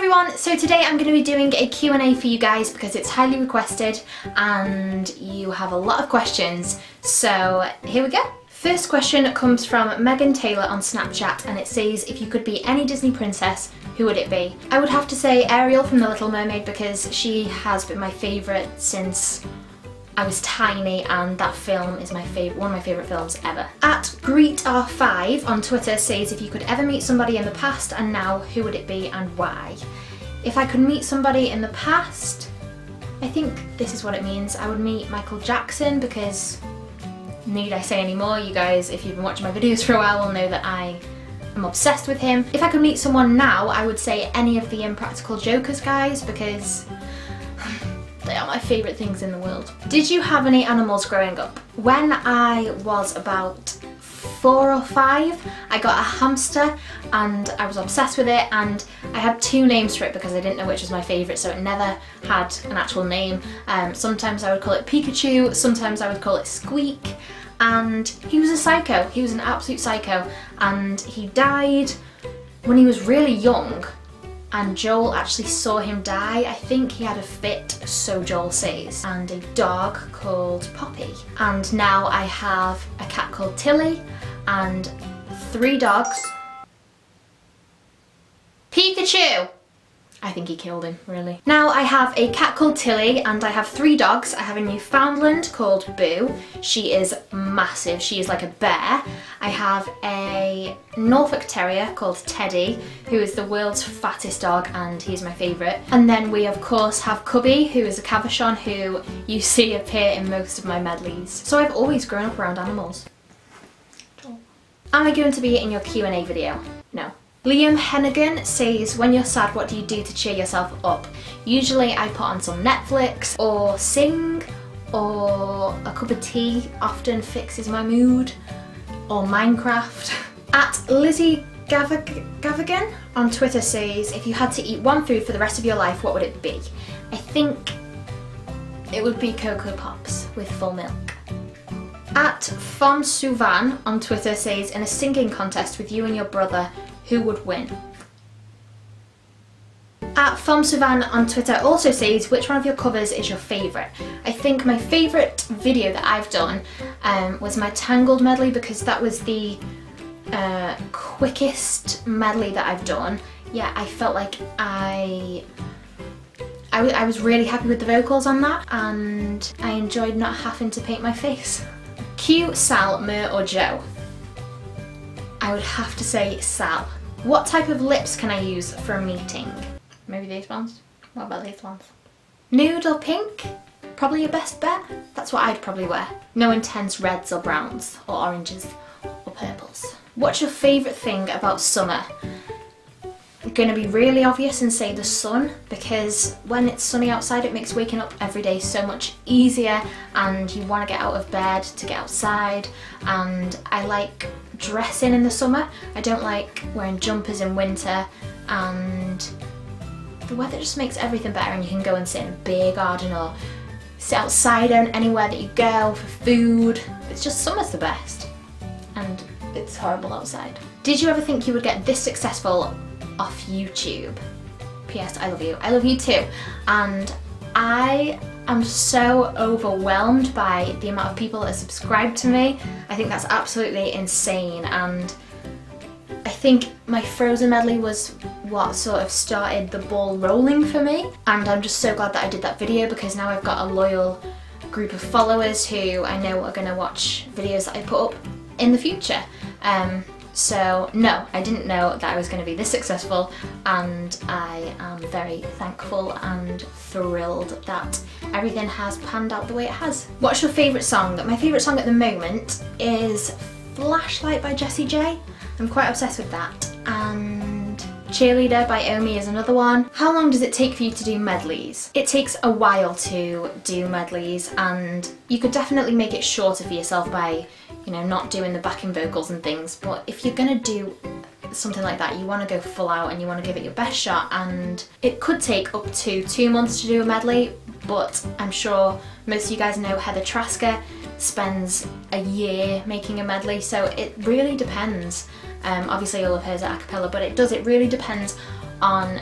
everyone, so today I'm going to be doing a Q&A for you guys because it's highly requested and you have a lot of questions, so here we go. First question comes from Megan Taylor on Snapchat and it says, if you could be any Disney princess, who would it be? I would have to say Ariel from The Little Mermaid because she has been my favourite since I was tiny and that film is one of my favourite films ever. At GreetR5 on Twitter says, if you could ever meet somebody in the past and now, who would it be and why? If I could meet somebody in the past, I think this is what it means. I would meet Michael Jackson because, need I say any more? You guys, if you've been watching my videos for a while, will know that I am obsessed with him. If I could meet someone now, I would say any of the Impractical Jokers guys because they are my favourite things in the world. Did you have any animals growing up? When I was about 4 or 5, I got a hamster and I was obsessed with it, and I had 2 names for it because I didn't know which was my favourite, so it never had an actual name. Sometimes I would call it Pikachu, sometimes I would call it Squeak, and he was a psycho. He was an absolute psycho, and he died when he was really young. And Joel actually saw him die. I think he had a fit, so Joel says. And a dog called Poppy. And now I have a cat called Tilly and 3 dogs. Pikachu! I think he killed him, really. Now I have a cat called Tilly and I have 3 dogs. I have a Newfoundland called Boo. She is massive. She is like a bear. I have a Norfolk Terrier called Teddy, who is the world's fattest dog and he's my favourite. And then we of course have Cubby, who is a Cavachon who you see appear in most of my medleys. So I've always grown up around animals. Am I going to be in your Q&A video? No. Liam Hennigan says, when you're sad, what do you do to cheer yourself up? Usually I put on some Netflix or sing, or a cup of tea often fixes my mood, or Minecraft. At Lizzie Gavigan on Twitter says, if you had to eat one food for the rest of your life, what would it be? I think it would be Cocoa Pops with full milk. At Fomsuvan on Twitter says, in a singing contest with you and your brother, who would win? At Fomsuvan on Twitter also says, which one of your covers is your favourite? I think my favourite video that I've done was my Tangled medley because that was the quickest medley that I've done. Yeah, I felt like I was really happy with the vocals on that and I enjoyed not having to paint my face. Q, Sal, Mer or Joe? I would have to say Sal. What type of lips can I use for a meeting? Maybe these ones? What about these ones? Nude or pink? Probably your best bet. That's what I'd probably wear. No intense reds or browns or oranges or purples. What's your favourite thing about summer? I'm gonna be really obvious and say the sun, because when it's sunny outside it makes waking up every day so much easier and you want to get out of bed to get outside, and I like dressing in the summer. I don't like wearing jumpers in winter, and the weather just makes everything better, and you can go and sit in a beer garden or sit outside anywhere that you go for food. It's just, summer's the best and it's horrible outside. Did you ever think you would get this successful off YouTube? P.S. I love you. I love you too. And I am so overwhelmed by the amount of people that subscribe to me. I think that's absolutely insane, and I think my Frozen medley was what sort of started the ball rolling for me, and I'm just so glad that I did that video because now I've got a loyal group of followers who I know are going to watch videos that I put up in the future. So no, I didn't know that I was going to be this successful, and I am very thankful and thrilled that everything has panned out the way it has. What's your favourite song? My favourite song at the moment is Flashlight by Jessie J. I'm quite obsessed with that. And Cheerleader by Omi is another one. How long does it take for you to do medleys? It takes a while to do medleys, and you could definitely make it shorter for yourself by, you know, not doing the backing vocals and things, but if you're gonna do something like that, you want to go full out and you want to give it your best shot, and it could take up to 2 months to do a medley, but I'm sure most of you guys know Heather Trasker spends a year making a medley, so it really depends. Obviously all of hers are a cappella, but it really depends on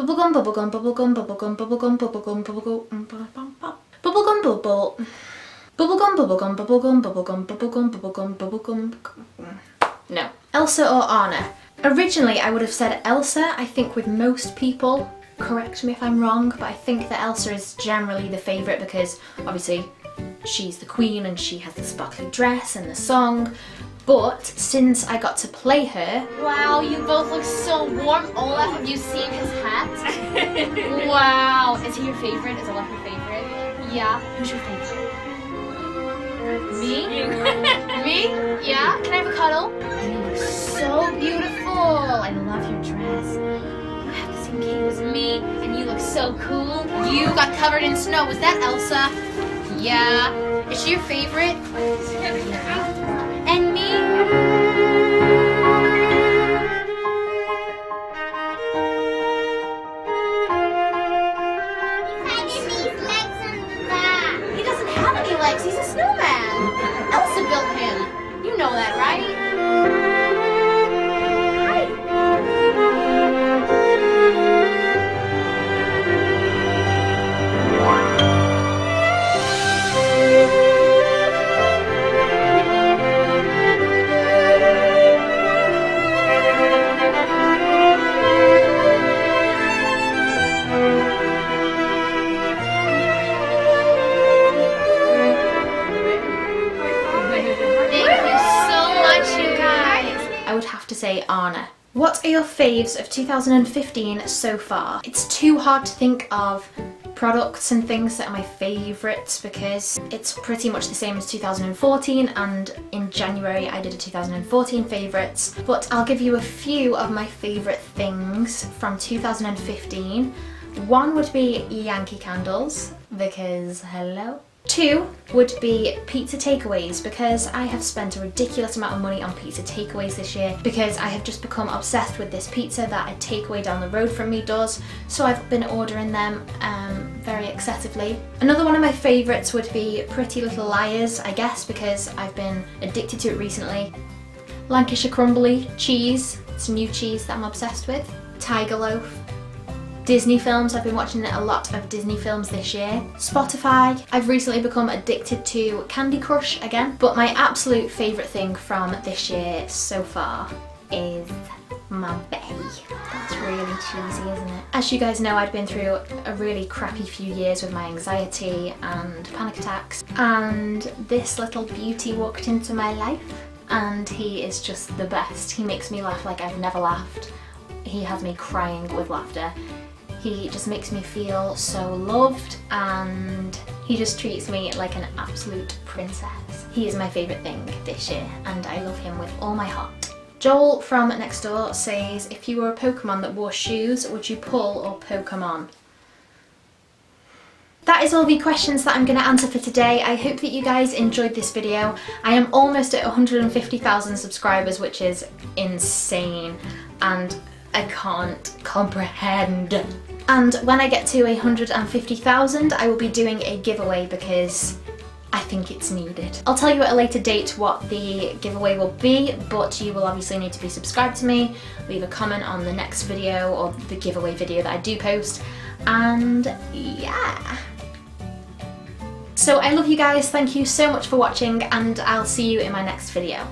Bubblegum, bubblegum, bubblegum, bubblegum, bubblegum, bubblegum, bubblegum, bubblegum, bubble. Bubblegum, bubblegum, bubblegum, bubblegum, bubblegum, bubblegum, bubblegum. No. Elsa or Anna? Originally I would have said Elsa. I think with most people, correct me if I'm wrong, but I think that Elsa is generally the favourite because obviously she's the queen and she has the sparkly dress and the song. But since I got to play her... Wow, you both look so warm. Olaf, have you seen his hat? Wow. Is he your favourite? Is Olaf your favourite? Yeah. Who's your favourite? Me? Me? Yeah? Can I have a cuddle? You look so beautiful. I love your dress. You have the same cape as me, and you look so cool. You got covered in snow. Was that Elsa? Yeah. Is she your favorite? And me? He doesn't have any legs. He's a snowman. Elsa built him. You know that, right? To say Anna. What are your faves of 2015 so far? It's too hard to think of products and things that are my favourites because it's pretty much the same as 2014, and in January I did a 2014 favourites, but I'll give you a few of my favourite things from 2015. One would be Yankee candles because hello. 2 would be pizza takeaways because I have spent a ridiculous amount of money on pizza takeaways this year because I have just become obsessed with this pizza that a takeaway down the road from me does, so I've been ordering them very excessively. Another one of my favourites would be Pretty Little Liars, I guess, because I've been addicted to it recently. Lancashire Crumbly cheese, it's a new cheese that I'm obsessed with. Tiger Loaf. Disney films, I've been watching a lot of Disney films this year. Spotify, I've recently become addicted to Candy Crush again, but my absolute favourite thing from this year so far is my belly. That's really cheesy, isn't it? As you guys know, I'd been through a really crappy few years with my anxiety and panic attacks, and this little beauty walked into my life and he is just the best. He makes me laugh like I've never laughed. He has me crying with laughter. He just makes me feel so loved and he just treats me like an absolute princess. He is my favourite thing this year and I love him with all my heart. Joel from next door says, if you were a Pokemon that wore shoes, would you pull or Pokemon? That is all the questions that I'm going to answer for today. I hope that you guys enjoyed this video. I am almost at 150,000 subscribers, which is insane and I can't comprehend. And when I get to 150,000, I will be doing a giveaway because I think it's needed. I'll tell you at a later date what the giveaway will be, but you will obviously need to be subscribed to me, leave a comment on the next video or the giveaway video that I do post, and yeah. So I love you guys, thank you so much for watching, and I'll see you in my next video.